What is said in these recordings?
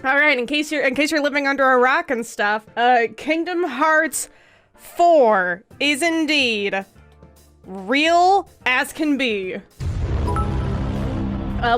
All right, in case you're living under a rock and stuff, Kingdom Hearts 4 is indeed real as can be.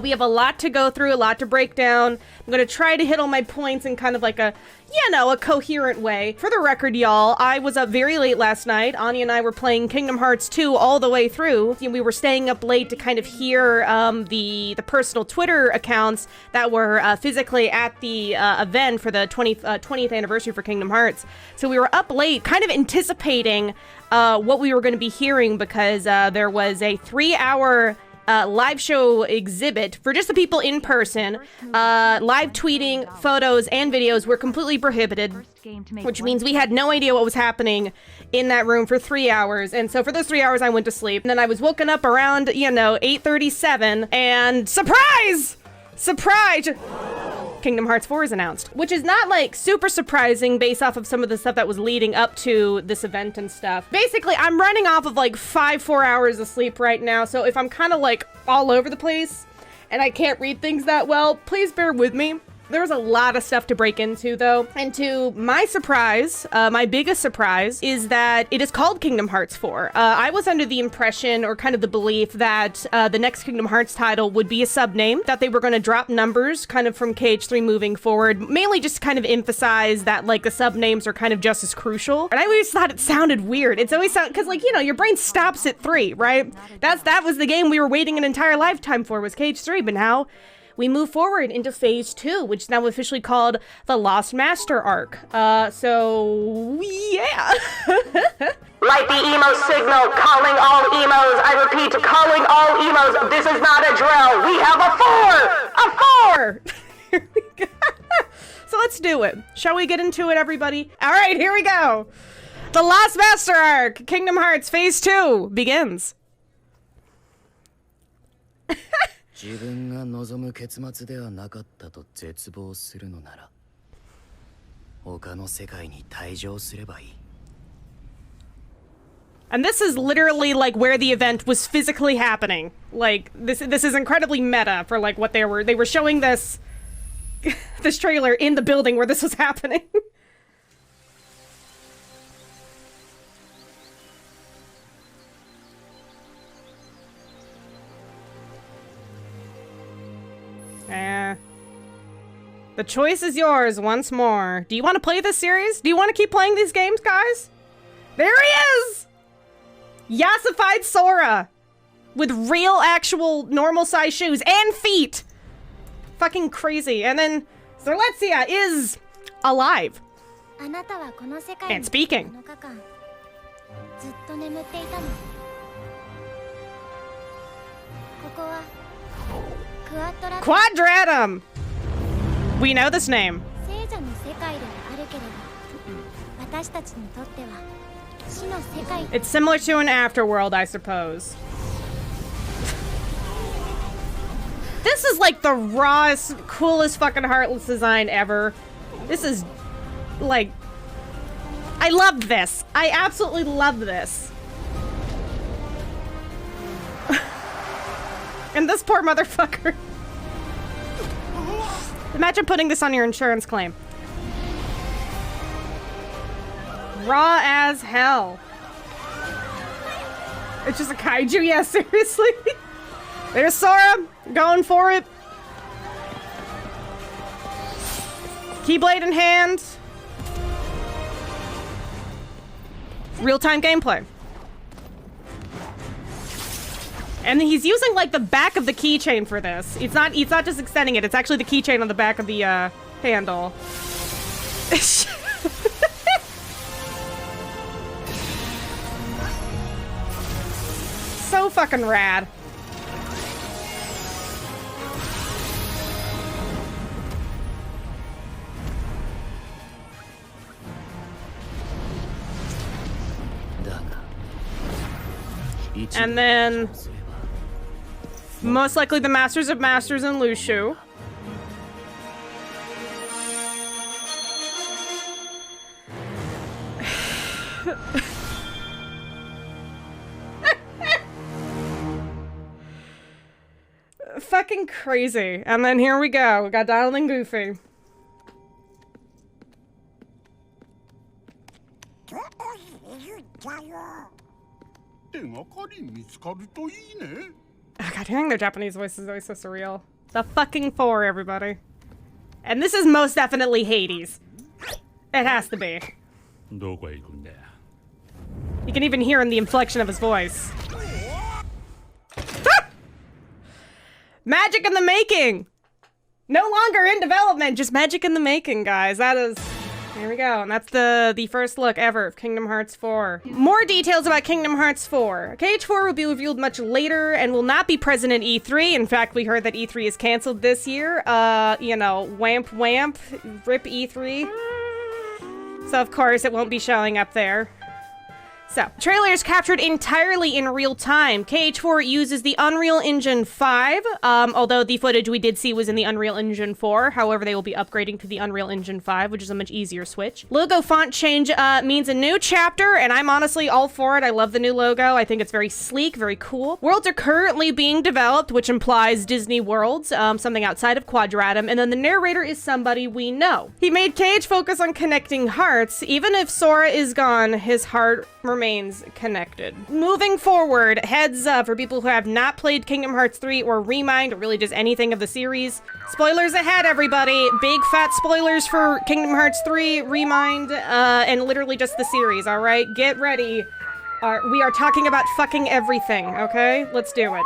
We have a lot to go through, a lot to break down. I'm gonna try to hit all my points in kind of like a, you know, a coherent way. For the record, y'all, I was up very late last night. Anya and I were playing Kingdom Hearts 2 all the way through. We were staying up late to kind of hear the personal Twitter accounts that were physically at the event for the 20th anniversary for Kingdom Hearts. So we were up late, kind of anticipating what we were going to be hearing because there was a 3-hour live show exhibit for just the people in person. Live tweeting, photos, and videos were completely prohibited, which means we had no idea what was happening in that room for 3 hours. And so for those 3 hours, I went to sleep. And then I was woken up around, 8:37, and surprise! Surprise! Kingdom Hearts 4 is announced, which is not like super surprising based off of some of the stuff that was leading up to this event and stuff. Basically, I'm running off of like 4 hours of sleep right now, so if I'm kind of like all over the place and I can't read things that well, please bear with me. There's a lot of stuff to break into, though, and to my surprise, my biggest surprise, is that it is called Kingdom Hearts 4. I was under the impression, or kind of the belief, that the next Kingdom Hearts title would be a subname, that they were going to drop numbers kind of from KH3 moving forward, mainly just to kind of emphasize that, like, the subnames are kind of just as crucial. And I always thought it sounded weird. It's always sound, because, like, your brain stops at 3, right? That was the game we were waiting an entire lifetime for, was KH3, but now we move forward into phase 2, which is now officially called the Lost Master arc. So yeah. Like the emo signal, calling all emos. I repeat, calling all emos. This is not a drill. We have a 4! A 4! Here we go. So let's do it. Shall we get into it, everybody? All right, here we go. The Lost Master arc, Kingdom Hearts phase 2 begins. 自分が望む結末ではなかったと絶望するのなら他の世界に退場すればいい And this is literally like where the event was physically happening. Like this is incredibly meta for like what they were showing this this trailer in the building where this was happening. The choice is yours once more. Do you want to play this series? Do you want to keep playing these games, guys? There he is! Yassified Sora! With real, actual, normal-sized shoes and feet! Fucking crazy. And then Zerletzia is alive. And speaking. Quadratum! We know this name. It's similar to an afterworld, I suppose. This is like the rawest, coolest fucking Heartless design ever. This is, like... I loved this. I absolutely loved this. And this poor motherfucker. Imagine putting this on your insurance claim. Raw as hell. It's just a kaiju, yeah, seriously. There's Sora, going for it. Keyblade in hand. Real-time gameplay. And he's using like the back of the keychain for this. It's not just extending it. It's actually the keychain on the back of the handle. So fucking rad. And then most likely the Masters of Masters and Lushu. Fucking crazy. And then here we go. We got Donald and Goofy. Oh, God, hearing their Japanese voice is always so surreal. The fucking 4, everybody. And this is most definitely Hades. It has to be. You can even hear in the inflection of his voice. Ah! Magic in the making! No longer in development, just magic in the making, guys. That is... There we go, and that's the first look ever of Kingdom Hearts 4. More details about Kingdom Hearts 4. KH4 will be revealed much later and will not be present at E3. In fact, we heard that E3 is canceled this year. You know, wamp wamp, rip E3. So of course it won't be showing up there. So, trailer is captured entirely in real time. KH4 uses the Unreal Engine 5, although the footage we did see was in the Unreal Engine 4. However, they will be upgrading to the Unreal Engine 5, which is a much easier switch. Logo font change means a new chapter, and I'm honestly all for it. I love the new logo. I think it's very sleek, very cool. Worlds are currently being developed, which implies Disney Worlds, something outside of Quadratum, and then the narrator is somebody we know. He made KH focus on connecting hearts. Even if Sora is gone, his heart remains connected. Moving forward, heads up for people who have not played Kingdom Hearts 3 or Remind, or really just anything of the series. Spoilers ahead, everybody. Big fat spoilers for Kingdom Hearts 3, Remind, and literally just the series, all right? Get ready. We are talking about fucking everything, okay? Let's do it.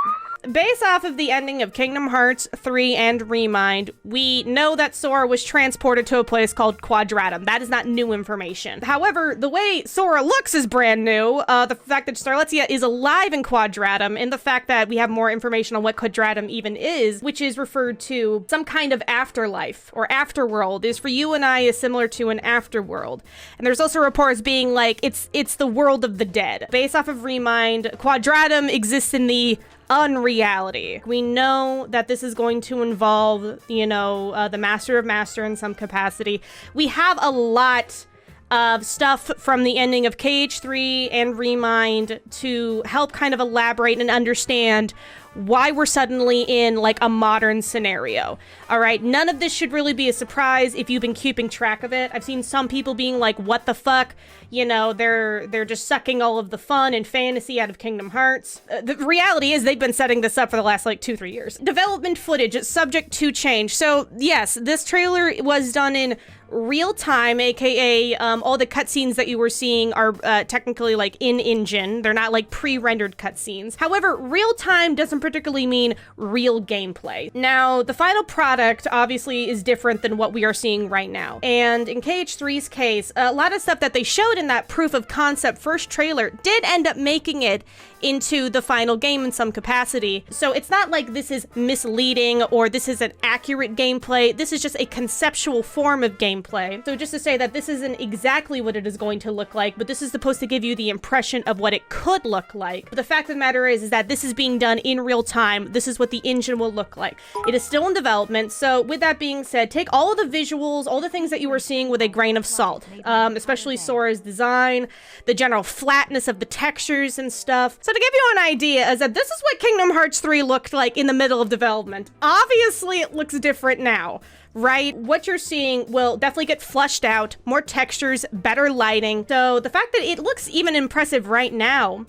Based off of the ending of Kingdom Hearts 3 and Remind, we know that Sora was transported to a place called Quadratum. That is not new information. However, the way Sora looks is brand new. The fact that Starletia is alive in Quadratum, and the fact that we have more information on what Quadratum even is, which is referred to some kind of afterlife or afterworld, is for you and I is similar to an afterworld. And there's also reports being like, it's the world of the dead. Based off of Remind, Quadratum exists in the unreality. We know that this is going to involve, you know, the Master of Master in some capacity. We have a lot of stuff from the ending of KH3 and Remind to help kind of elaborate and understand why we're suddenly in like a modern scenario. All right, none of this should really be a surprise if you've been keeping track of it. I've seen some people being like, what the fuck? You know, they're just sucking all of the fun and fantasy out of Kingdom Hearts. The reality is they've been setting this up for the last like 2-3 years. Development footage is subject to change. So yes, this trailer was done in real time, aka all the cutscenes that you were seeing are technically like in-engine. They're not like pre-rendered cutscenes. However, real time doesn't particularly mean real gameplay. Now, the final product obviously is different than what we are seeing right now. And in KH3's case, a lot of stuff that they showed in that proof of concept first trailer did end up making it into the final game in some capacity. So it's not like this is misleading or this is an accurate gameplay. This is just a conceptual form of gameplay. So just to say that this isn't exactly what it is going to look like, but this is supposed to give you the impression of what it could look like. But the fact of the matter is that this is being done in real time. This is what the engine will look like. It is still in development. So with that being said, take all of the visuals, all the things that you were seeing with a grain of salt, especially Sora's design, the general flatness of the textures and stuff. So to give you an idea is that this is what Kingdom Hearts 3 looked like in the middle of development. Obviously, it looks different now, right? What you're seeing will definitely get flushed out, more textures, better lighting. So the fact that it looks even impressive right now,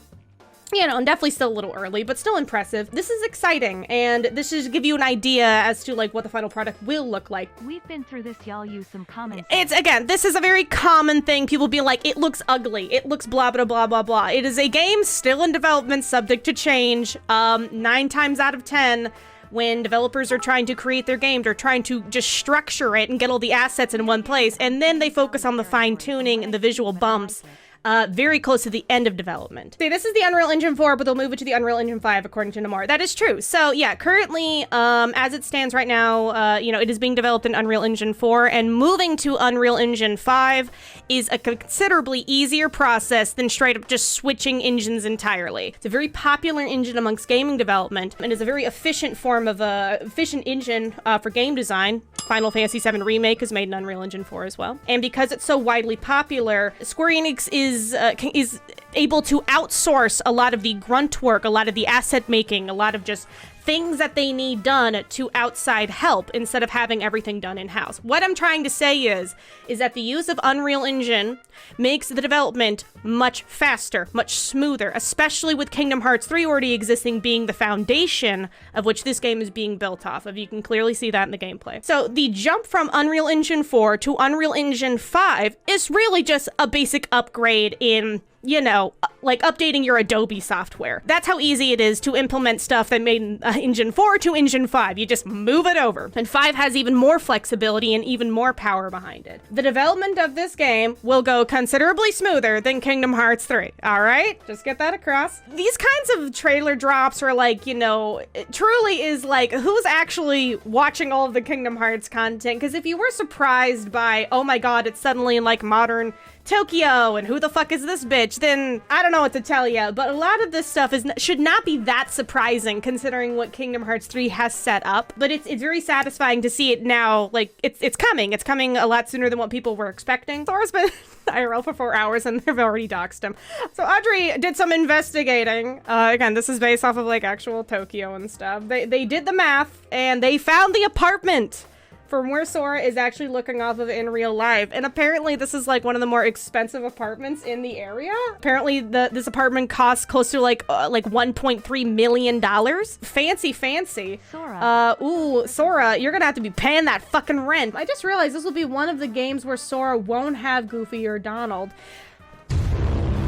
you know, and definitely still a little early, but still impressive. This is exciting, and this should give you an idea as to like what the final product will look like. We've been through this, y'all use some common sense. Again, this is a very common thing. People be like, it looks ugly. It looks blah, blah, blah, blah, blah. It is a game still in development, subject to change. 9 times out of 10, when developers are trying to create their game, they're trying to just structure it and get all the assets in one place, and then they focus on the fine-tuning and the visual bumps very close to the end of development. See, this is the Unreal Engine 4, but they'll move it to the Unreal Engine 5, according to Namor. That is true. So yeah, currently, as it stands right now, you know, it is being developed in Unreal Engine 4, and moving to Unreal Engine 5 is a considerably easier process than straight up just switching engines entirely. It's a very popular engine amongst gaming development, and is a very efficient form of efficient engine for game design. Final Fantasy VII Remake is made in Unreal Engine 4 as well. And because it's so widely popular, Square Enix is able to outsource a lot of the grunt work, a lot of the asset making, a lot of just things that they need done to outside help instead of having everything done in-house. What I'm trying to say is that the use of Unreal Engine makes the development much faster, much smoother, especially with Kingdom Hearts 3 already existing being the foundation of which this game is being built off of. You can clearly see that in the gameplay. So the jump from Unreal Engine 4 to Unreal Engine 5 is really just a basic upgrade in, you know, like updating your Adobe software. That's how easy it is to implement stuff that made Engine 4 to Engine 5. You just move it over. And 5 has even more flexibility and even more power behind it. The development of this game will go considerably smoother than Kingdom Hearts 3. All right? Just get that across. These kinds of trailer drops are like, you know, it truly is like, who's actually watching all of the Kingdom Hearts content? Because if you were surprised by, oh my god, it's suddenly in like modern Tokyo, and who the fuck is this bitch, then I don't know what to tell you, but a lot of this stuff should not be that surprising considering what Kingdom Hearts 3 has set up, but it's very satisfying to see it now, like, it's coming a lot sooner than what people were expecting. Sora's been IRL for 4 hours and they've already doxed him. So Audrey did some investigating. Again, this is based off of like actual Tokyo and stuff. They did the math and they found the apartment from where Sora is actually looking off of in real life. And apparently this is like one of the more expensive apartments in the area. Apparently this apartment costs close to like $1.3 million. Fancy. Sora. Ooh, Sora, you're gonna have to be paying that fucking rent. I just realized this will be one of the games where Sora won't have Goofy or Donald.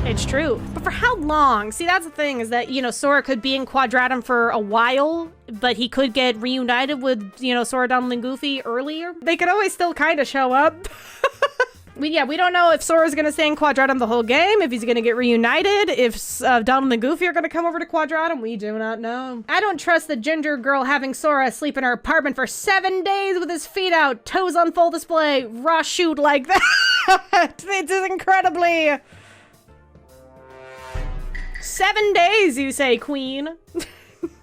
It's true. But for how long? See, that's the thing, is that, you know, Sora could be in Quadratum for a while, but he could get reunited with, you know, Sora, Donald, and Goofy earlier. They could always still kind of show up. We don't know if Sora's gonna stay in Quadratum the whole game, if he's gonna get reunited, if Donald and Goofy are gonna come over to Quadratum. We do not know. I don't trust the ginger girl having Sora sleep in her apartment for 7 days with his feet out, toes on full display, raw shoot like that. It is incredibly... 7 days, you say, queen.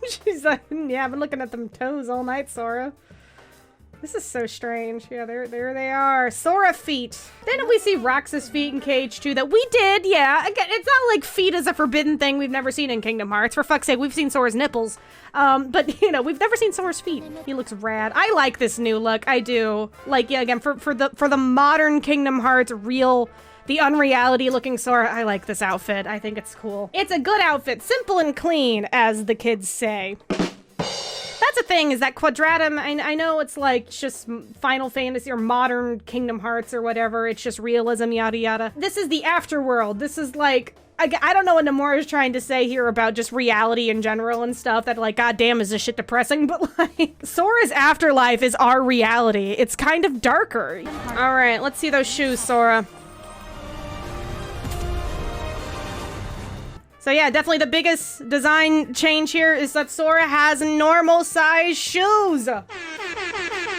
She's like, yeah, I've been looking at them toes all night, Sora. This is so strange. Yeah, there they are. Sora feet. Didn't we see Roxas feet in KH2? That we did, yeah. Again, it's not like feet is a forbidden thing we've never seen in Kingdom Hearts. For fuck's sake, we've seen Sora's nipples. But, you know, we've never seen Sora's feet. He looks rad. I like this new look. I do. Like, yeah, again, for the modern Kingdom Hearts the unreality looking Sora, I like this outfit. I think it's cool. It's a good outfit. Simple and clean, as the kids say. That's the thing, is that Quadratum, I know it's like just Final Fantasy or modern Kingdom Hearts or whatever. It's just realism, yada yada. This is the afterworld. This is like, I don't know what Nomura is trying to say here about just reality in general and stuff, that like, goddamn, is this shit depressing? But like, Sora's afterlife is our reality. It's kind of darker. All right, let's see those shoes, Sora. So yeah, definitely the biggest design change here is that Sora has normal size shoes.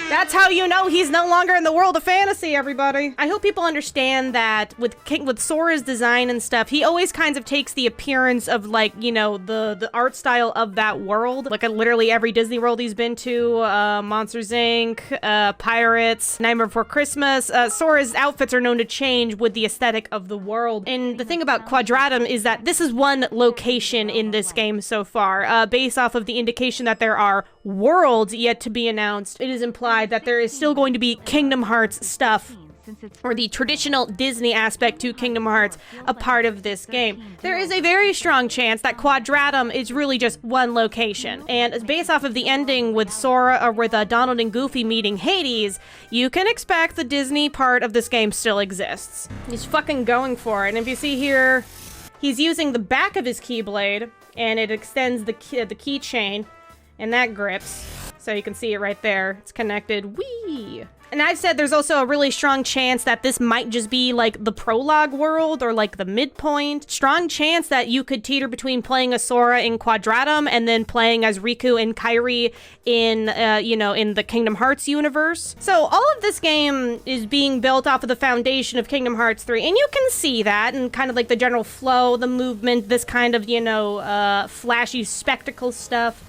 That's how you know he's no longer in the world of fantasy, everybody. I hope people understand that with Sora's design and stuff, he always kind of takes the appearance of like, you know, the art style of that world. Like literally every Disney World he's been to, Monsters Inc., Pirates, Nightmare Before Christmas, Sora's outfits are known to change with the aesthetic of the world. And the thing about Quadratum is that this is one location in this game so far. Based off of the indication that there are worlds yet to be announced, it is implied that there is still going to be Kingdom Hearts stuff, or the traditional Disney aspect to Kingdom Hearts, a part of this game. There is a very strong chance that Quadratum is really just one location, and based off of the ending with Sora, or with Donald and Goofy meeting Hades, you can expect the Disney part of this game still exists. He's fucking going for it, and if you see here, he's using the back of his Keyblade, and it extends the keychain, and that grips. So you can see it right there. It's connected. Whee! And I said there's also a really strong chance that this might just be like the prologue world or like the midpoint. Strong chance that you could teeter between playing as Sora in Quadratum and then playing as Riku and Kairi in, you know, in the Kingdom Hearts universe. So all of this game is being built off of the foundation of Kingdom Hearts 3. And you can see that and kind of like the general flow, the movement, this kind of, you know, flashy spectacle stuff.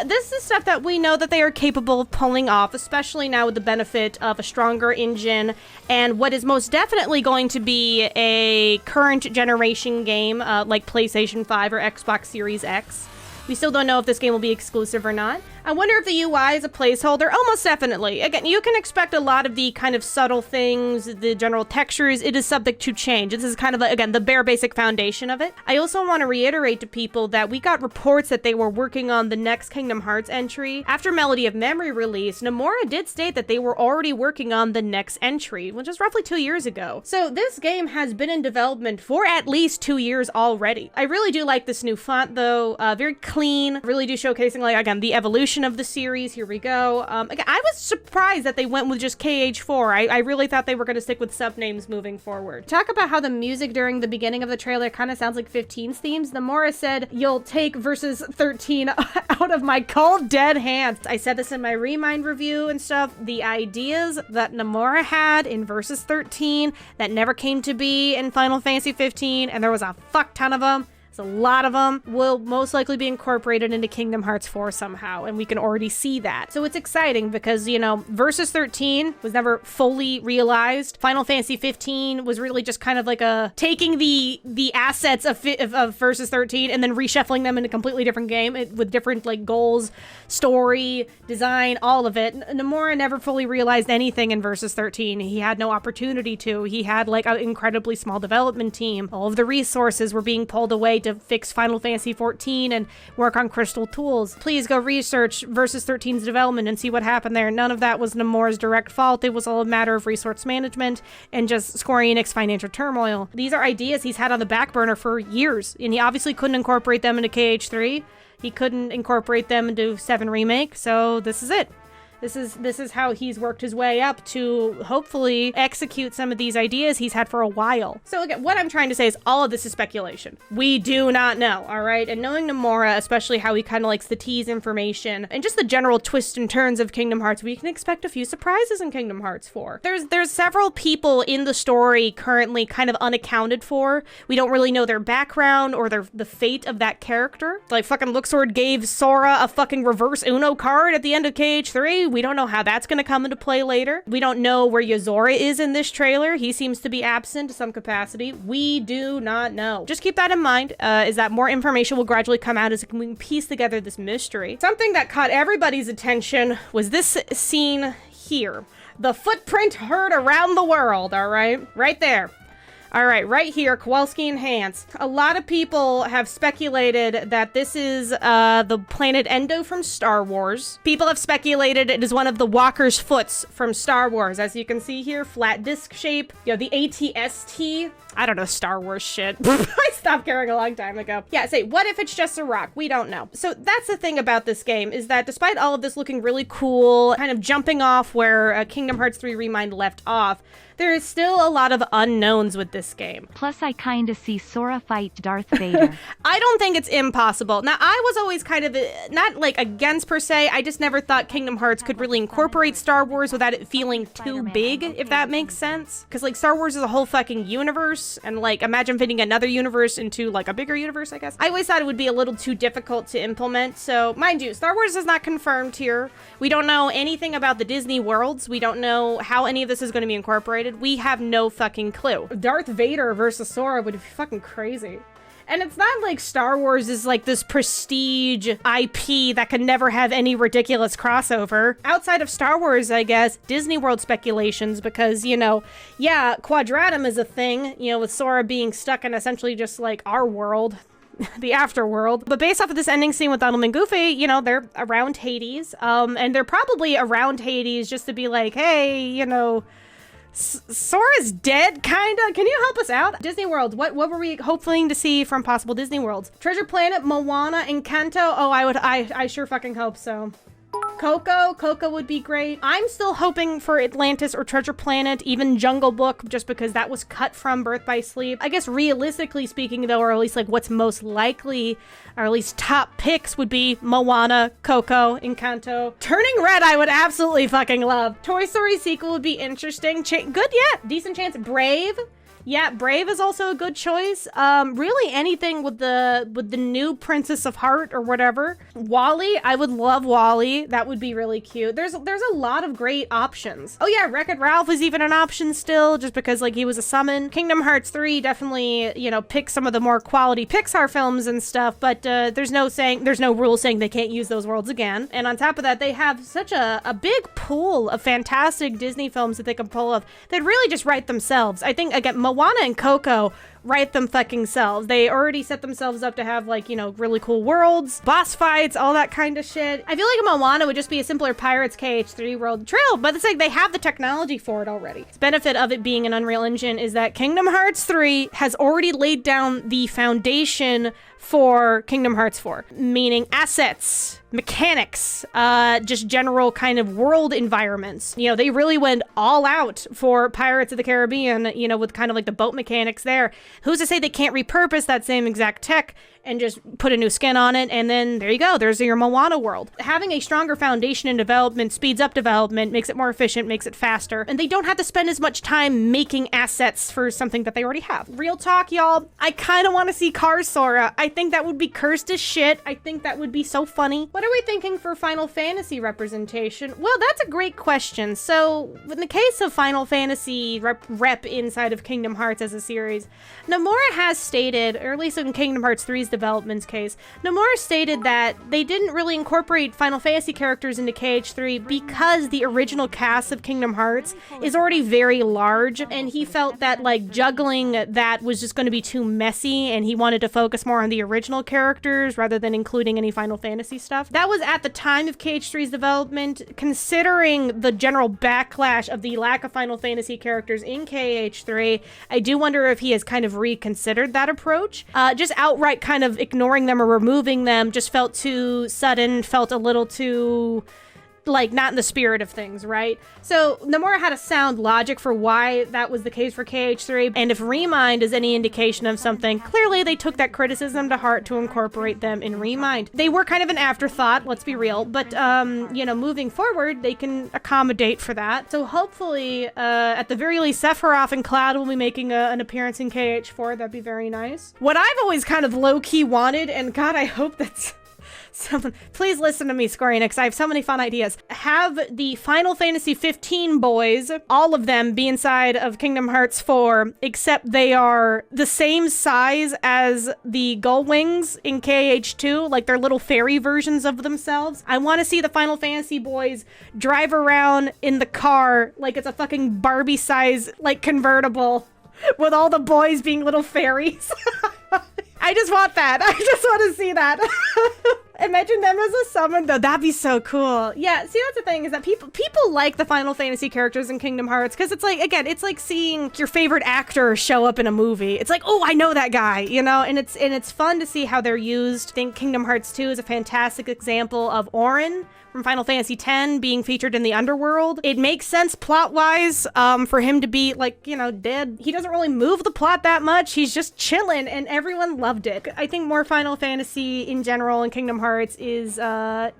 This is stuff that we know that they are capable of pulling off, especially now with the benefit of a stronger engine and what is most definitely going to be a current generation game like PlayStation 5 or Xbox Series X. We still don't know if this game will be exclusive or not. I wonder if the UI is a placeholder. Almost definitely. Again, you can expect a lot of the kind of subtle things, the general textures. It is subject to change. This is kind of, again, the bare basic foundation of it. I also want to reiterate to people that we got reports that they were working on the next Kingdom Hearts entry. After Melody of Memory released, Nomura did state that they were already working on the next entry, which is roughly 2 years ago. So this game has been in development for at least 2 years already. I really do like this new font, though. Very clean. Really do showcasing, like, again, the evolution of the series. Here we go. Again, I was surprised that they went with just KH4. I really thought they were going to stick with sub-names moving forward. Talk about how the music during the beginning of the trailer kind of sounds like 15's themes. Nomura said, "You'll take versus 13 out of my cold dead hands." I said this in my Remind review and stuff. The ideas that Nomura had in versus 13 that never came to be in Final Fantasy 15, and there was a fuck ton of them. A lot of them will most likely be incorporated into Kingdom Hearts 4 somehow, and we can already see that. So it's exciting because, you know, Versus 13 was never fully realized. Final Fantasy 15 was really just kind of like a taking the assets of Versus 13 and then reshuffling them in a completely different game with different, like, goals, story, design, all of it. Nomura never fully realized anything in Versus 13. He had no opportunity to. He had, like, an incredibly small development team. All of the resources were being pulled away to fix Final Fantasy 14 and work on Crystal Tools. Please go research Versus 13's development and see what happened there. None of that was Nomura's direct fault. It was all a matter of resource management and just Square Enix financial turmoil. These are ideas he's had on the back burner for years, and he obviously couldn't incorporate them into KH3. He couldn't incorporate them into 7 Remake, so this is it. This is how he's worked his way up to hopefully execute some of these ideas he's had for a while. So again, what I'm trying to say is all of this is speculation. We do not know, all right? And knowing Nomura, especially how he kind of likes to tease information and just the general twists and turns of Kingdom Hearts, we can expect a few surprises in Kingdom Hearts 4. There's several people in the story currently kind of unaccounted for. We don't really know their background or the fate of that character. Like fucking Luxord gave Sora a fucking reverse Uno card at the end of KH3. We don't know how that's going to come into play later. We don't know where Yozora is in this trailer. He seems to be absent to some capacity. We do not know. Just keep that in mind, is that more information will gradually come out as we piece together this mystery. Something that caught everybody's attention was this scene here. The footprint heard around the world, all right? Right there. All right, right here, Kowalski Enhanced. A lot of people have speculated that this is the planet Endo from Star Wars. People have speculated it is one of the Walker's Foots from Star Wars. As you can see here, flat disc shape. You know, the ATST. I don't know Star Wars shit. I stopped caring a long time ago. Yeah, say, what if it's just a rock? We don't know. So that's the thing about this game, is that despite all of this looking really cool, kind of jumping off where Kingdom Hearts 3 Remind left off, there is still a lot of unknowns with this game. Plus, I kinda see Sora fight Darth Vader. I don't think it's impossible. Now, I was always kind of, not like against per se, I just never thought Kingdom Hearts could really incorporate Star Wars without it feeling too big, if that makes sense. Because, like, Star Wars is a whole fucking universe, and, like, imagine fitting another universe into, like, a bigger universe, I guess. I always thought it would be a little too difficult to implement, so, mind you, Star Wars is not confirmed here. We don't know anything about the Disney worlds. We don't know how any of this is going to be incorporated. We have no fucking clue. Darth Vader versus Sora would be fucking crazy. And it's not like Star Wars is like this prestige IP that can never have any ridiculous crossover. Outside of Star Wars, I guess, Disney World speculations, because, you know, yeah, Quadratum is a thing, you know, with Sora being stuck in essentially just like our world. The afterworld. But based off of this ending scene with Donald and Goofy, you know, they're around Hades. And they're probably around Hades just to be like, hey, you know, Sora's dead, kinda. Can you help us out? Disney World, what were we hoping to see from possible Disney Worlds? Treasure Planet, Moana, Encanto? Oh, I sure fucking hope so. Coco would be great. I'm still hoping for Atlantis or Treasure Planet, even Jungle Book, just because that was cut from Birth by Sleep. I guess realistically speaking though, or at least like what's most likely, or at least top picks would be Moana, Coco, Encanto. Turning Red I would absolutely fucking love. Toy Story sequel would be interesting. Good, yeah, decent chance. Brave. Yeah, Brave is also a good choice. Really anything with the new Princess of Heart or whatever. Wally, I would love Wally. That would be really cute. There's a lot of great options. Oh yeah, Wreck-It Ralph is even an option still, just because like he was a summon. Kingdom Hearts 3 definitely, you know, picks some of the more quality Pixar films and stuff, but there's no rule saying they can't use those worlds again. And on top of that, they have such a big pool of fantastic Disney films that they can pull of that really just write themselves. I think, again, Moana and Coco write them fucking selves. They already set themselves up to have, like, you know, really cool worlds, boss fights, all that kind of shit. I feel like Moana would just be a simpler Pirates KH3 world trail, but it's like they have the technology for it already. The benefit of it being an Unreal Engine is that Kingdom Hearts 3 has already laid down the foundation for Kingdom Hearts 4, meaning assets, mechanics, just general kind of world environments. You know, they really went all out for Pirates of the Caribbean, you know, with kind of like the boat mechanics there. Who's to say they can't repurpose that same exact tech and just put a new skin on it, and then there you go, there's your Moana world. Having a stronger foundation in development speeds up development, makes it more efficient, makes it faster, and they don't have to spend as much time making assets for something that they already have. Real talk, y'all, I kind of want to see Cars Sora. I think that would be cursed as shit. I think that would be so funny. What are we thinking for Final Fantasy representation? Well, that's a great question. So, in the case of Final Fantasy rep inside of Kingdom Hearts as a series, Nomura has stated, or at least in Kingdom Hearts 3's development's case, Nomura stated that they didn't really incorporate Final Fantasy characters into KH3 because the original cast of Kingdom Hearts is already very large, and he felt that like juggling that was just going to be too messy, and he wanted to focus more on the original characters rather than including any Final Fantasy stuff. That was at the time of KH3's development. Considering the general backlash of the lack of Final Fantasy characters in KH3, I do wonder if he has kind of reconsidered that approach. Just outright kind of ignoring them or removing them just felt too sudden, felt a little too, like, not in the spirit of things, right? So Nomura had a sound logic for why that was the case for KH3, and if Remind is any indication of something, clearly they took that criticism to heart to incorporate them in Remind. They were kind of an afterthought, let's be real, but, you know, moving forward, they can accommodate for that. So hopefully, at the very least, Sephiroth and Cloud will be making an appearance in KH4. That'd be very nice. What I've always kind of low-key wanted, and God, I hope that's someone, please listen to me, Square Enix. I have so many fun ideas. Have the Final Fantasy 15 boys, all of them, be inside of Kingdom Hearts 4, except they are the same size as the Gullwings in KH2, like they're little fairy versions of themselves. I want to see the Final Fantasy boys drive around in the car like it's a fucking Barbie size, like, convertible, with all the boys being little fairies. I just want that. I just want to see that. Imagine them as a summon, though. That'd be so cool. Yeah, see, that's the thing, is that people like the Final Fantasy characters in Kingdom Hearts, because it's like, again, it's like seeing your favorite actor show up in a movie. It's like, oh, I know that guy, you know? And it's fun to see how they're used. I think Kingdom Hearts 2 is a fantastic example of Auron from Final Fantasy X being featured in the underworld. It makes sense plot-wise for him to be, like, you know, dead. He doesn't really move the plot that much. He's just chilling, and everyone loved it. I think more Final Fantasy in general and Kingdom Hearts is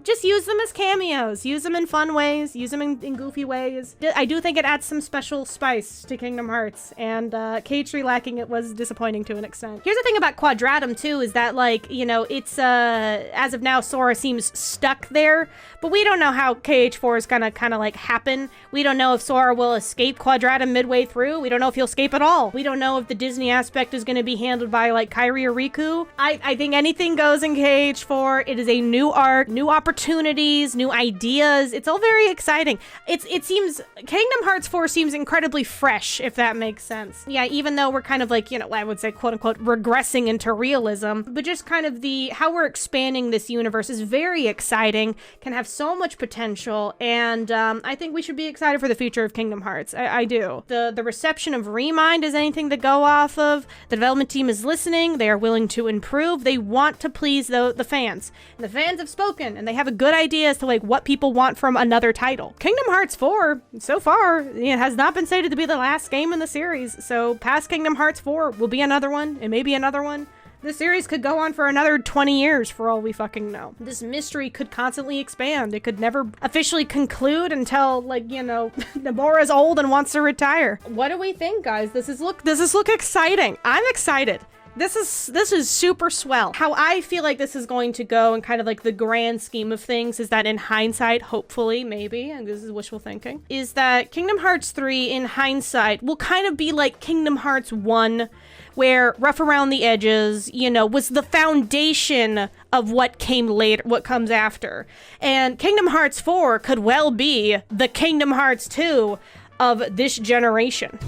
just use them as cameos. Use them in fun ways. Use them in goofy ways. I do think it adds some special spice to Kingdom Hearts, and KH3 lacking it was disappointing to an extent. Here's the thing about Quadratum, too, is that, like, you know, it's, as of now, Sora seems stuck there, but we don't know how KH4 is gonna kind of like happen. We don't know if Sora will escape Quadratum midway through. We don't know if he'll escape at all. We don't know if the Disney aspect is gonna be handled by like Kairi or Riku. I think anything goes in KH4. It is a new arc, new opportunities, new ideas. It's all very exciting. It seems, Kingdom Hearts 4 seems incredibly fresh, if that makes sense. Yeah, even though we're kind of like, you know, I would say quote unquote regressing into realism, but just kind of how we're expanding this universe is very exciting, can have so much potential, and I think we should be excited for the future of Kingdom Hearts. I do. The reception of Remind is anything to go off of. The development team is listening. They are willing to improve. They want to please the fans. And the fans have spoken, and they have a good idea as to like what people want from another title. Kingdom Hearts 4, so far, it has not been stated to be the last game in the series, so past Kingdom Hearts 4 will be another one. It may be another one. This series could go on for another 20 years for all we fucking know. This mystery could constantly expand. It could never officially conclude until, like, you know, Nomura's old and wants to retire. What do we think, guys? Does this look exciting? I'm excited. This is super swell. How I feel like this is going to go in kind of like the grand scheme of things is that in hindsight, hopefully, maybe, and this is wishful thinking, is that Kingdom Hearts 3 in hindsight will kind of be like Kingdom Hearts 1, where rough around the edges, you know, was the foundation of what came later, what comes after. And Kingdom Hearts 4 could well be the Kingdom Hearts 2 of this generation.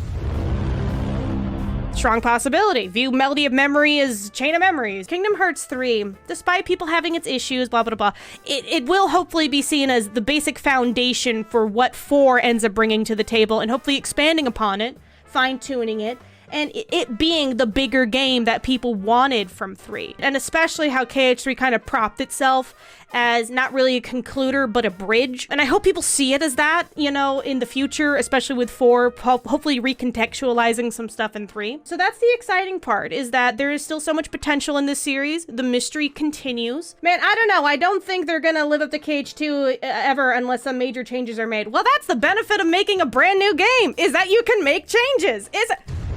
Strong possibility. View Melody of Memory as Chain of Memories. Kingdom Hearts 3, despite people having its issues, blah, blah, blah, it will hopefully be seen as the basic foundation for what 4 ends up bringing to the table and hopefully expanding upon it, fine-tuning it, and it being the bigger game that people wanted from 3. And especially how KH3 kind of propped itself as not really a concluder, but a bridge. And I hope people see it as that, you know, in the future, especially with 4, hopefully recontextualizing some stuff in 3. So that's the exciting part, is that there is still so much potential in this series. The mystery continues. Man, I don't know. I don't think they're gonna live up to KH2 ever unless some major changes are made. Well, that's the benefit of making a brand new game, is that you can make changes.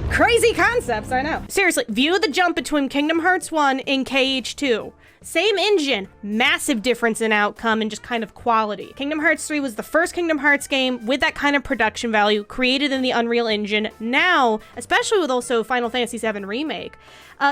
Crazy concepts, I know. Seriously, view the jump between Kingdom Hearts 1 and KH2. Same engine, massive difference in outcome and just kind of quality. Kingdom Hearts 3 was the first Kingdom Hearts game with that kind of production value created in the Unreal Engine. Now, especially with also Final Fantasy VII Remake,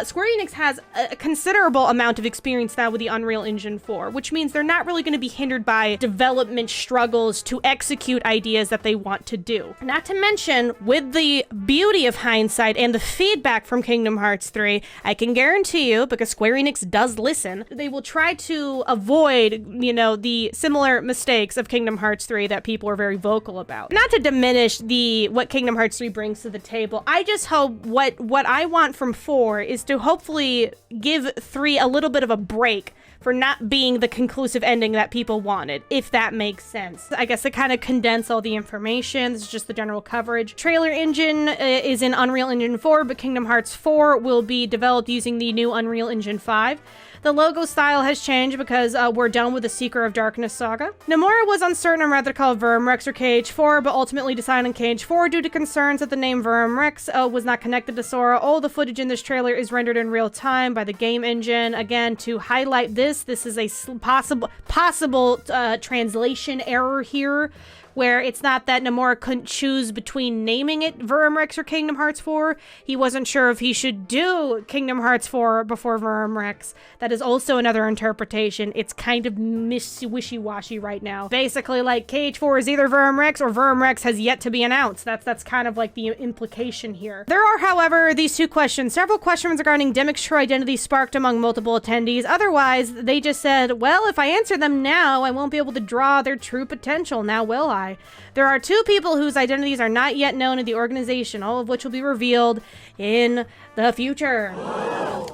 Square Enix has a considerable amount of experience now with the Unreal Engine 4, which means they're not really going to be hindered by development struggles to execute ideas that they want to do. Not to mention, with the beauty of hindsight and the feedback from Kingdom Hearts 3, I can guarantee you, because Square Enix does listen, they will try to avoid, you know, the similar mistakes of Kingdom Hearts 3 that people are very vocal about. Not to diminish what Kingdom Hearts 3 brings to the table, I just hope what I want from 4 is to hopefully give 3 a little bit of a break for not being the conclusive ending that people wanted, if that makes sense. I guess to kind of condense all the information, this is just the general coverage. Trailer engine is in Unreal Engine 4, but Kingdom Hearts 4 will be developed using the new Unreal Engine 5. The logo style has changed because we're done with the Seeker of Darkness saga. Nomura was uncertain on whether to call Vermrex or KH4, but ultimately decided on KH4 due to concerns that the name Vermrex was not connected to Sora. All the footage in this trailer is rendered in real time by the game engine. Again, to highlight this is a possible translation error here, where it's not that Nomura couldn't choose between naming it Vermrex or Kingdom Hearts 4. He wasn't sure if he should do Kingdom Hearts 4 before Vermrex. That is also another interpretation. It's kind of wishy-washy right now. Basically, like, KH4 is either Vermrex or Vermrex has yet to be announced. That's kind of like the implication here. There are, however, these two questions. Several questions regarding Dimmick's true identity sparked among multiple attendees. Otherwise, they just said, well, if I answer them now, I won't be able to draw their true potential. Now will I? There are 2 people whose identities are not yet known in the organization, all of which will be revealed in the future.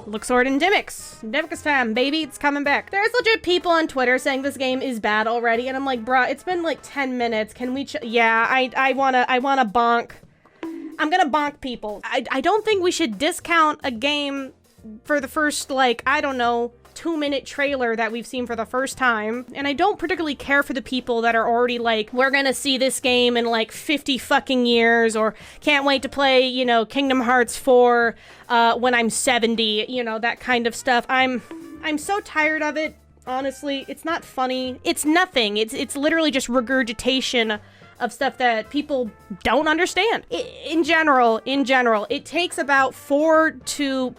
Luxord and Dimmick's. Dimmick's fam, baby, it's coming back. There's legit people on Twitter saying this game is bad already, and I'm like, bruh, it's been like 10 minutes. Can we yeah, I wanna bonk. I'm gonna bonk people. I don't think we should discount a game for the first, like, I don't know, 2-minute trailer that we've seen for the first time. And I don't particularly care for the people that are already like, we're gonna see this game in like 50 fucking years, or can't wait to play, you know, Kingdom Hearts 4 when I'm 70, you know, that kind of stuff. I'm so tired of it, honestly. It's not funny. It's nothing. It's literally just regurgitation of stuff that people don't understand. In general, it takes about 3 to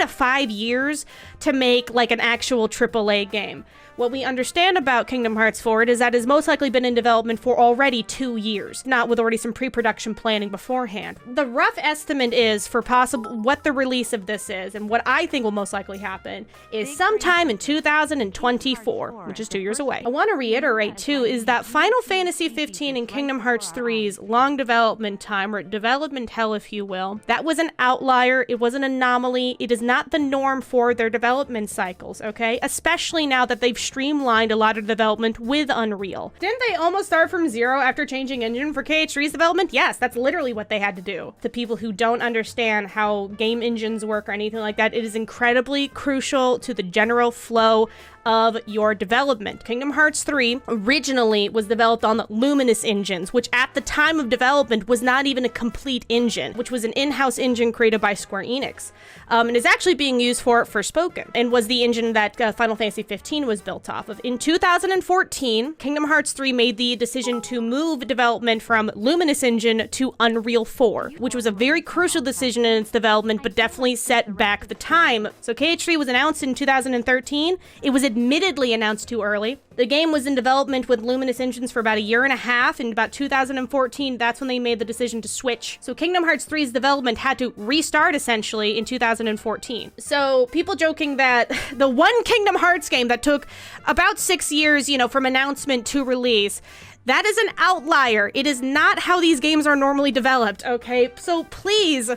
5 years to make like an actual AAA game. What we understand about Kingdom Hearts 4 is that it has most likely been in development for already 2 years, not with already some pre-production planning beforehand. The rough estimate is for what the release of this is, and what I think will most likely happen, is sometime in 2024, which is 2 years away. I want to reiterate, too, is that Final Fantasy 15 and Kingdom Hearts 3's long development time, or development hell, if you will, that was an outlier. It was an anomaly. It is not the norm for their development cycles, okay? Especially now that they've streamlined a lot of development with Unreal. Didn't they almost start from zero after changing engine for KH3's development? Yes, that's literally what they had to do. To people who don't understand how game engines work or anything like that, it is incredibly crucial to the general flow of your development. Kingdom Hearts 3 originally was developed on Luminous engines, which at the time of development was not even a complete engine, which was an in-house engine created by Square Enix, and is actually being used for Forspoken, and was the engine that Final Fantasy 15 was built off of. In 2014, Kingdom Hearts 3 made the decision to move development from Luminous engine to Unreal 4, which was a very crucial decision in its development, but definitely set back the time. So KH3 was announced in 2013. It was admittedly announced too early. The game was in development with Luminous engines for about a year and a half. In about 2014, that's when they made the decision to switch. So Kingdom Hearts 3's development had to restart essentially in 2014. So people joking that the one Kingdom Hearts game that took about 6 years, from announcement to release, that is an outlier. It is not how these games are normally developed, okay? So please,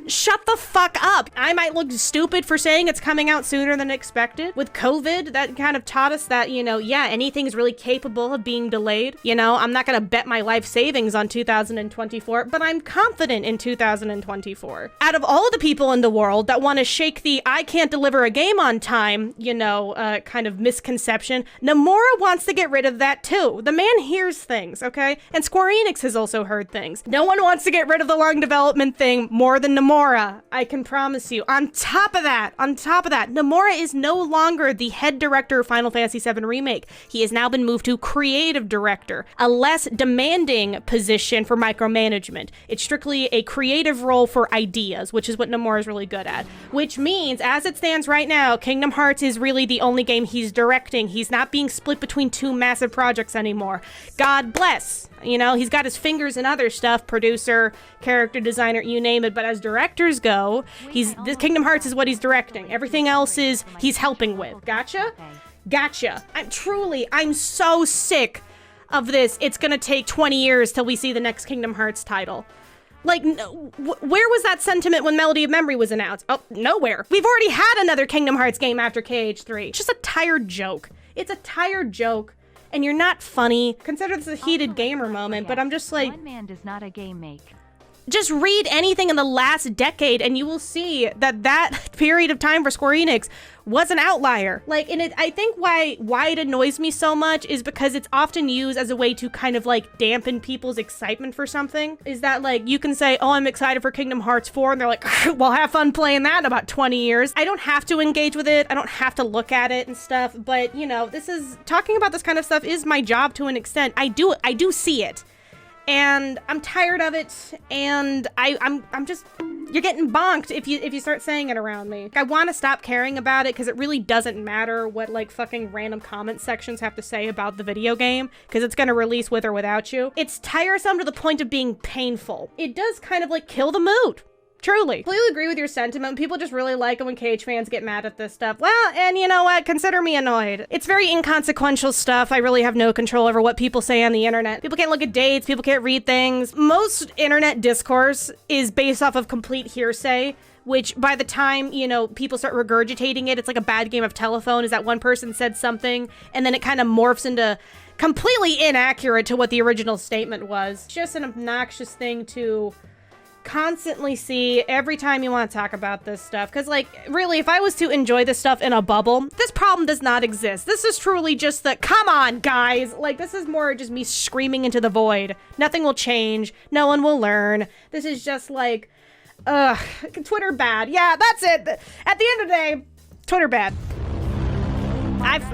shut the fuck up. I might look stupid for saying it's coming out sooner than expected. With COVID, that kind of taught us that, anything's really capable of being delayed. I'm not gonna bet my life savings on 2024, but I'm confident in 2024. Out of all the people in the world that want to shake the I can't deliver a game on time, kind of misconception, Nomura wants to get rid of that too. The man hears things, okay? And Square Enix has also heard things. No one wants to get rid of the long development thing more than Nomura. I can promise you. On top of that, Nomura is no longer the head director of Final Fantasy VII Remake. He has now been moved to creative director, a less demanding position for micromanagement. It's strictly a creative role for ideas, which is what Nomura is really good at. Which means, as it stands right now, Kingdom Hearts is really the only game he's directing. He's not being split between two massive projects anymore. God bless. He's got his fingers in other stuff, producer, character designer, you name it, but as directors go, this Kingdom Hearts is what he's directing. Everything else is he's helping with. Gotcha. I'm so sick of this. It's gonna take 20 years till we see the next Kingdom Hearts title. Like, where was that sentiment when Melody of Memory was announced? Oh, nowhere. We've already had another Kingdom Hearts game after KH3. It's just a tired joke. It's a tired joke. And you're not funny. Consider this a heated gamer moment, but I'm just like, one man does not a game make. Just read anything in the last decade and you will see that period of time for Square Enix was an outlier. I think why it annoys me so much is because it's often used as a way to kind of dampen people's excitement for something. Is that you can say, oh, I'm excited for Kingdom Hearts 4, and they're like, well, have fun playing that in about 20 years. I don't have to engage with it. I don't have to look at it and stuff, but talking about this kind of stuff is my job to an extent. I do see it. And I'm tired of it, and I'm just, you're getting bonked if you start saying it around me. I want to stop caring about it because it really doesn't matter what fucking random comment sections have to say about the video game, because it's gonna release with or without you. It's tiresome to the point of being painful. It does kind of kill the mood. Truly. Completely agree with your sentiment. People just really like it when KH fans get mad at this stuff. Well, and you know what? Consider me annoyed. It's very inconsequential stuff. I really have no control over what people say on the internet. People can't look at dates. People can't read things. Most internet discourse is based off of complete hearsay, which by the time, people start regurgitating it, it's like a bad game of telephone, is that one person said something, and then it kind of morphs into completely inaccurate to what the original statement was. It's just an obnoxious thing to constantly see every time you want to talk about this stuff, because really, if I was to enjoy this stuff in a bubble, this problem does not exist. This is truly just come on guys, this is more just me screaming into the void. Nothing will change, no one will learn. This is just Twitter bad. Yeah, that's it. At the end of the day, Twitter bad.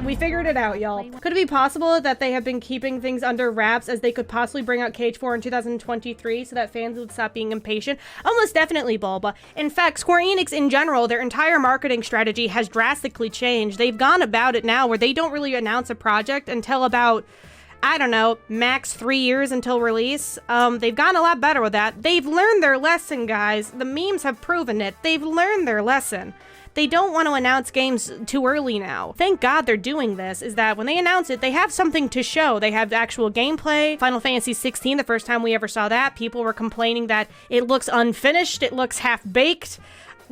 We figured it out, y'all. Could it be possible that they have been keeping things under wraps as they could possibly bring out KH4 in 2023 so that fans would stop being impatient? Almost definitely, Bulba. In fact, Square Enix in general, their entire marketing strategy has drastically changed. They've gone about it now where they don't really announce a project until about, I don't know, max 3 years until release. They've gotten a lot better with that. They've learned their lesson, guys. The memes have proven it. They've learned their lesson. They don't want to announce games too early now. Thank God they're doing this, is that when they announce it, they have something to show. They have actual gameplay. Final Fantasy 16, the first time we ever saw that, people were complaining that it looks unfinished, it looks half-baked.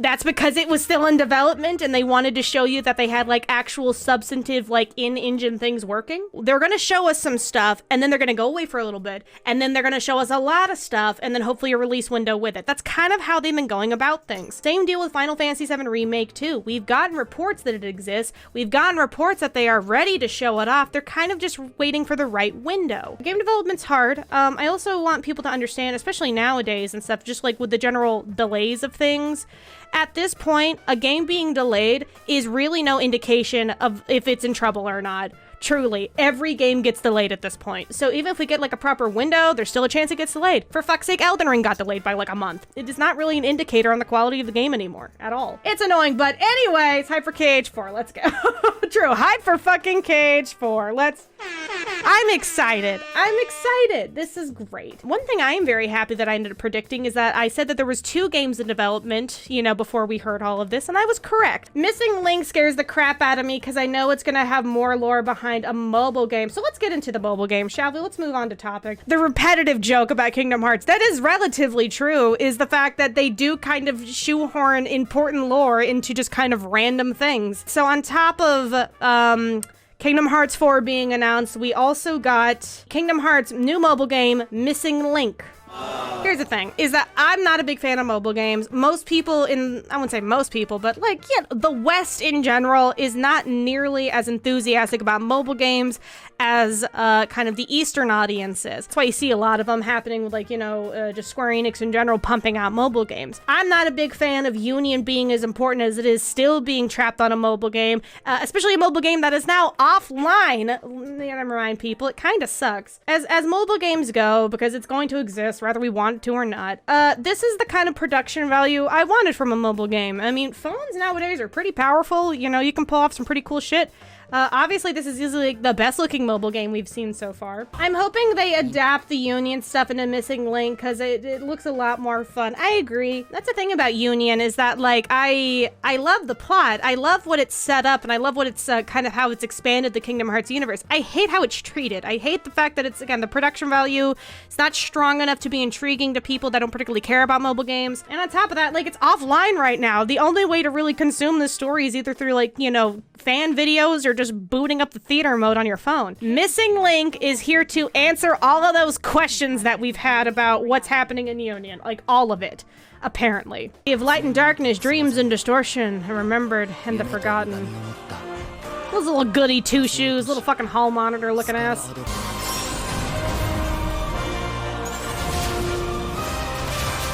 That's because it was still in development and they wanted to show you that they had like actual substantive like in-engine things working. They're going to show us some stuff and then they're going to go away for a little bit and then they're going to show us a lot of stuff and then hopefully a release window with it. That's kind of how they've been going about things. Same deal with Final Fantasy VII Remake too. We've gotten reports that it exists. We've gotten reports that they are ready to show it off. They're kind of just waiting for the right window. Game development's hard. I also want people to understand, especially nowadays and stuff, just like with the general delays of things. At this point, a game being delayed is really no indication of if it's in trouble or not. Truly, every game gets delayed at this point. So even if we get like a proper window, there's still a chance it gets delayed. For fuck's sake, Elden Ring got delayed by like a month. It is not really an indicator on the quality of the game anymore at all. It's annoying, but anyways, hype for KH4. Let's go. True, hype for fucking KH4. I'm excited. This is great. One thing I am very happy that I ended up predicting is that I said that there was 2 games in development, you know, before we heard all of this, and I was correct. Missing Link scares the crap out of me because I know it's gonna have more lore behind a mobile game. So let's get into the mobile game, shall we? Let's move on to topic. The repetitive joke about Kingdom Hearts that is relatively true is the fact that they do kind of shoehorn important lore into just kind of random things. So on top of Kingdom Hearts 4 being announced, we also got Kingdom Hearts new mobile game, Missing Link. Here's the thing, is that I'm not a big fan of mobile games. Most people I wouldn't say most people, but like, yeah, the West in general is not nearly as enthusiastic about mobile games as kind of the Eastern audiences. That's why you see a lot of them happening with like, you know, just Square Enix in general pumping out mobile games. I'm not a big fan of Union being as important as it is still being trapped on a mobile game, especially a mobile game that is now offline. Never mind, people, it kind of sucks. As mobile games go, because it's going to exist whether we want it to or not, this is the kind of production value I wanted from a mobile game. I mean, phones nowadays are pretty powerful. You know, you can pull off some pretty cool shit. Obviously, this is easily the best looking mobile game we've seen so far. I'm hoping they adapt the Union stuff into Missing Link because it looks a lot more fun. I agree. That's the thing about Union is that, like, I love the plot. I love what it's set up, and I love what it's kind of how it's expanded the Kingdom Hearts universe. I hate how it's treated. I hate the fact that it's, again, the production value. It's not strong enough to be intriguing to people that don't particularly care about mobile games. And on top of that, like, it's offline right now. The only way to really consume this story is either through, like, you know, fan videos or just booting up the theater mode on your phone. Missing Link is here to answer all of those questions that we've had about what's happening in Union. Like, all of it, apparently. We have light and darkness, dreams and distortion, and remembered and the forgotten. Those little goody two-shoes, little fucking hall monitor looking ass.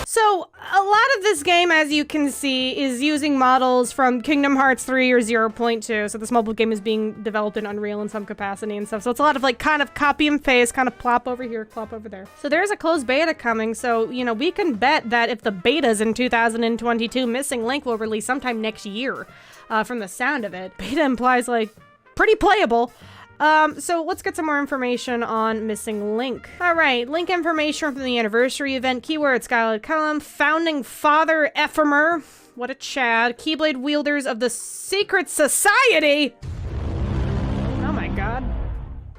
So, a lot of this game, as you can see, is using models from Kingdom Hearts 3 or 0.2. So this mobile game is being developed in Unreal in some capacity and stuff. So it's a lot of like kind of copy and paste, kind of plop over here, plop over there. So there's a closed beta coming. So, you know, we can bet that if the beta's in 2022, Missing Link will release sometime next year from the sound of it. Beta implies like pretty playable. So let's get some more information on Missing Link. All right, Link information from the anniversary event. Keyword Scarlet Column. Founding Father Ephemer. What a Chad. Keyblade wielders of the Secret Society. Oh my god.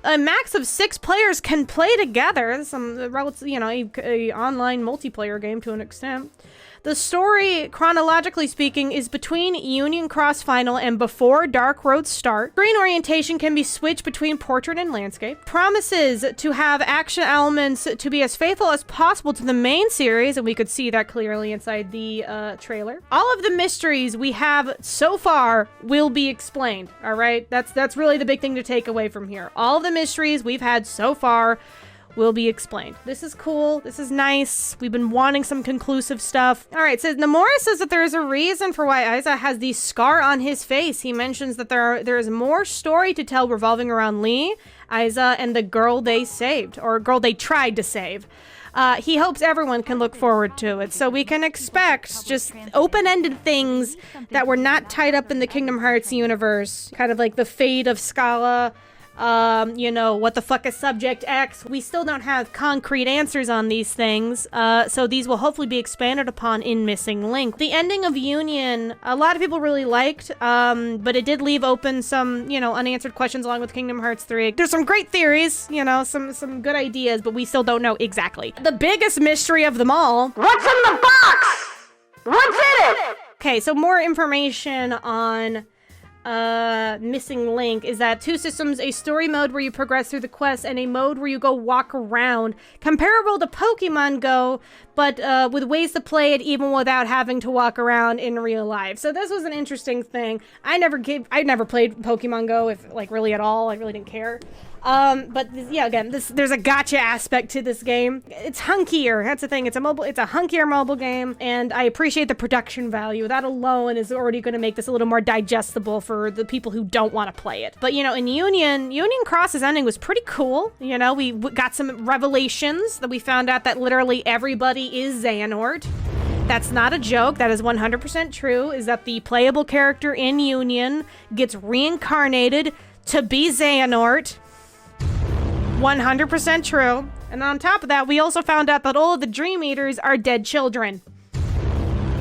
A max of 6 players can play together. Some, you know, a online multiplayer game to an extent. The story, chronologically speaking, is between Union Cross Final and before Dark Road start. Screen orientation can be switched between portrait and landscape. Promises to have action elements to be as faithful as possible to the main series, and we could see that clearly inside the trailer. All of the mysteries we have so far will be explained, all right? That's really the big thing to take away from here. All of the mysteries we've had so far will be explained. This is cool. This is nice. We've been wanting some conclusive stuff. All right, so Nomura says that there is a reason for why Aiza has the scar on his face. He mentions that there is more story to tell revolving around Lee, Aiza, and the girl they saved, or girl they tried to save. He hopes everyone can look forward to it, so we can expect just open-ended things that were not tied up in the Kingdom Hearts universe, kind of like the fate of Scala, you know, what the fuck is Subject X? We still don't have concrete answers on these things, so these will hopefully be expanded upon in Missing Link. The ending of Union, a lot of people really liked, but it did leave open some, you know, unanswered questions along with Kingdom Hearts 3. There's some great theories, you know, some good ideas, but we still don't know exactly. The biggest mystery of them all. What's in the box? What's in it? Okay, so more information on Missing Link is that 2 systems, a story mode where you progress through the quests and a mode where you go walk around, comparable to Pokemon Go, but with ways to play it even without having to walk around in real life. So this was an interesting thing. I never played Pokemon Go, if like really at all. I really didn't care. But yeah, again, there's a gotcha aspect to this game. It's hunkier. That's the thing. It's a hunkier mobile game, and I appreciate the production value. That alone is already going to make this a little more digestible for the people who don't want to play it. But you know, in Union Cross's ending was pretty cool. You know, we got some revelations that we found out that literally everybody is Xehanort. That's not a joke. That is 100% true. Is that the playable character in Union gets reincarnated to be Xehanort. 100% true. And on top of that, we also found out that all of the Dream Eaters are dead children.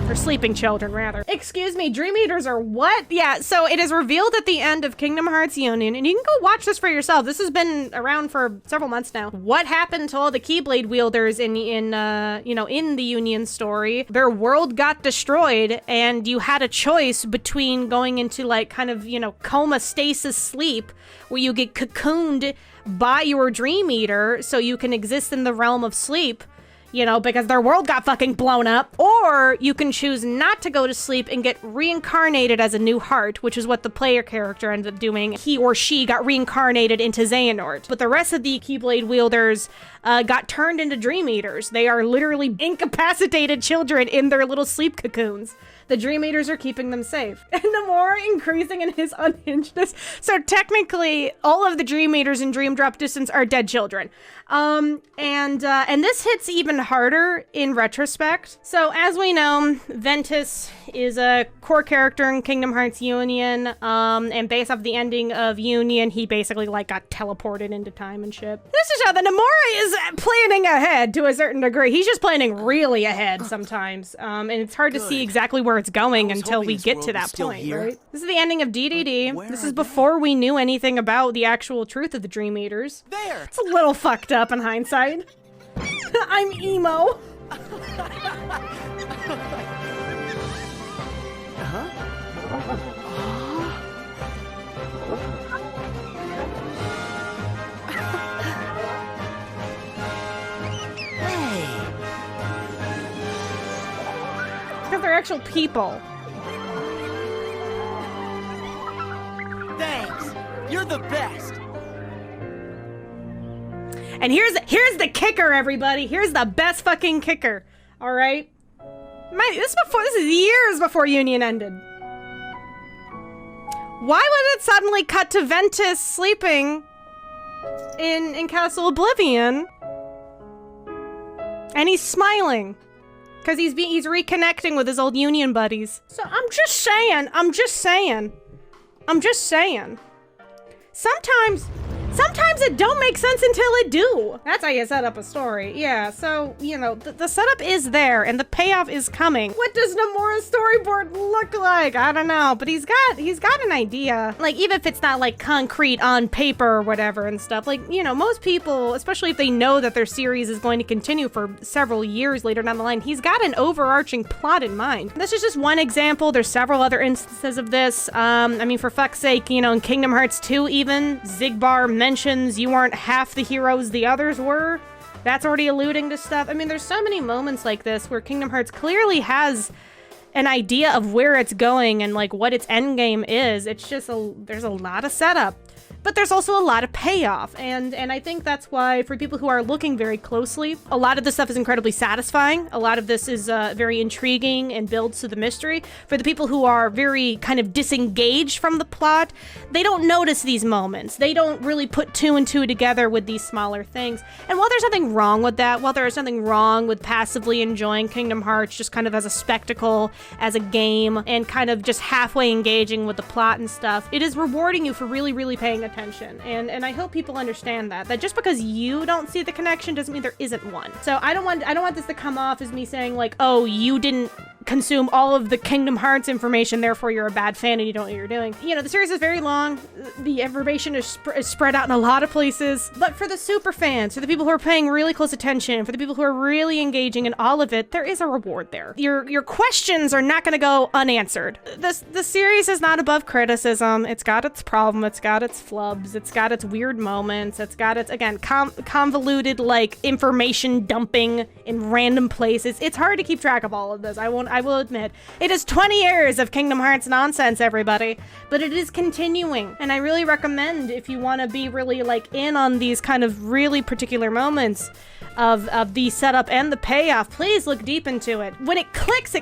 Or sleeping children, rather. Excuse me, Dream Eaters are what? Yeah, so it is revealed at the end of Kingdom Hearts Union, and you can go watch this for yourself. This has been around for several months now. What happened to all the Keyblade wielders in the Union story? Their world got destroyed, and you had a choice between going into like kind of, you know, coma stasis sleep, where you get cocooned by your Dream Eater so you can exist in the realm of sleep, you know, because their world got fucking blown up. Or you can choose not to go to sleep and get reincarnated as a new heart, which is what the player character ended up doing. He or she got reincarnated into Xehanort. But the rest of the Keyblade wielders got turned into Dream Eaters. They are literally incapacitated children in their little sleep cocoons. The Dream Eaters are keeping them safe. And the more increasing in his unhingedness. So technically, all of the Dream Eaters in Dream Drop Distance are dead children. And this hits even harder in retrospect. So as we know, Ventus is a core character in Kingdom Hearts Union. And based off the ending of Union, he basically like got teleported into time and shit. This is how the Nomura is planning ahead to a certain degree. He's just planning really ahead sometimes. And it's hard to see exactly where it's going until we get to that point, right? This is the ending of DDD. This is before we knew anything about the actual truth of the Dream Eaters. There! It's a little fucked up in hindsight. I'm emo. Because they're actual people. Thanks! You're the best! And here's the kicker, everybody. Here's the best fucking kicker. All right. This is years before Union ended. Why would it suddenly cut to Ventus sleeping in Castle Oblivion? And he's smiling because he's reconnecting with his old Union buddies. So I'm just saying. Sometimes it don't make sense until it do. That's how you set up a story. Yeah, so, you know, the setup is there and the payoff is coming. What does Nomura's storyboard look like? I don't know, but he's got an idea. Like, even if it's not like concrete on paper or whatever and stuff, like, you know, most people, especially if they know that their series is going to continue for several years later down the line, he's got an overarching plot in mind. This is just one example. There's several other instances of this. I mean, for fuck's sake, you know, in Kingdom Hearts 2 even, Xigbar mentions you aren't half the heroes the others were. That's already alluding to stuff. I mean, there's so many moments like this where Kingdom Hearts clearly has an idea of where it's going and like what its end game is. It's just there's a lot of setup, but there's also a lot of payoff. And I think that's why for people who are looking very closely, a lot of this stuff is incredibly satisfying. A lot of this is very intriguing and builds to the mystery. For the people who are very kind of disengaged from the plot, they don't notice these moments. They don't really put two and two together with these smaller things. And while there's nothing wrong with that, while there is nothing wrong with passively enjoying Kingdom Hearts just kind of as a spectacle, as a game, and kind of just halfway engaging with the plot and stuff, it is rewarding you for really, really paying attention. And I hope people understand that just because you don't see the connection doesn't mean there isn't one. So I don't want this to come off as me saying like, oh, you didn't consume all of the Kingdom Hearts information, therefore you're a bad fan and you don't know what you're doing. You know, the series is very long. The information is spread out in a lot of places. But for the super fans, for the people who are paying really close attention, for the people who are really engaging in all of it, there is a reward there. Your questions are not going to go unanswered. The series is not above criticism. It's got its problem. It's got its flubs. It's got its weird moments. It's got its, again, convoluted, like, information dumping in random places. It's hard to keep track of all of this. I will admit. It is 20 years of Kingdom Hearts nonsense, everybody, but it is continuing. And I really recommend, if you want to be really, like, in on these kind of really particular moments of the setup and the payoff, please look deep into it. When it clicks,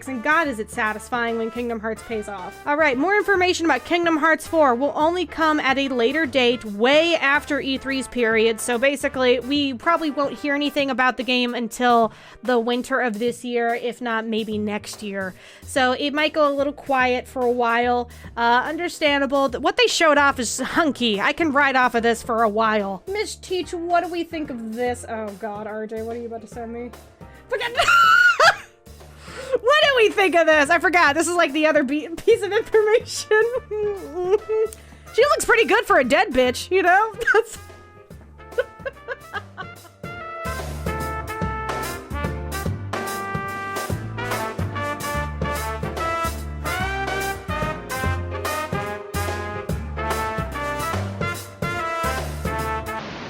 and God is it satisfying when Kingdom Hearts pays off. All right, more information about Kingdom Hearts 4 will only come at a later date, way after E3's period, so basically, we probably won't hear anything about the game until the winter of this year, if not maybe next year. So it might go a little quiet for a while. Understandable. What they showed off is hunky. I can ride off of this for a while. Miss Teach, what do we think of this? Oh God, RJ, what are you about to send me? What do we think of this? I forgot. This is like the other piece of information. She looks pretty good for a dead bitch, you know? That's